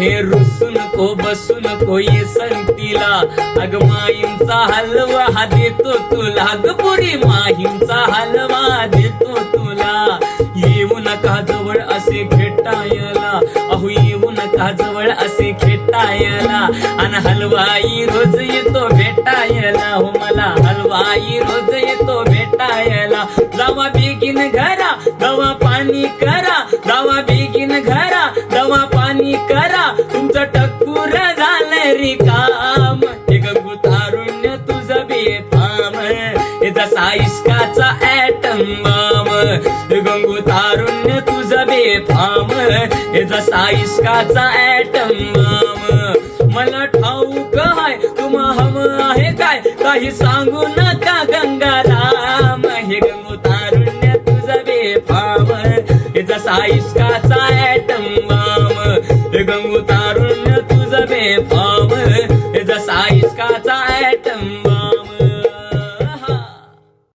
हे रुसू नको बसू नको ये संगतीला, अग माहीमचा हलवा हा देतो तुला, ग पोरी माहीमचा हलवा देतो तुला. येऊ नका जवळ असे खेटायला, अहो येऊ नका जवळ असे खेटायला, आणि हलवाई रोज येतो भेटायला, हो मला हलवाई रोज येतो भेटायला. जावा बेगीन घरा दवा पाणी करा, जावा बेगीन घरा दवा पाणी करा, तुमचं टक्कूर झालंय रिकाम. हे गंगू तारुण्य तुझं बेफाम, हे जसा इश्काचा ॲटम बॉम्ब. हे गंगू तारुण्य तुझं बेफाम, हे जसा इश्काचा ॲटम बॉम्ब. मला ठाऊक हाय तुम्हा हम आहे काय, काही सांगू नका गंगाराम. हे गंगू तारुण्य तुझं बेफाम, हे जसा इश्काचा ॲटम बॉम्ब. हे गंगू तारुण्य तुझं बेफाम, हे जसा इश्काचा ॲटम बॉम्ब.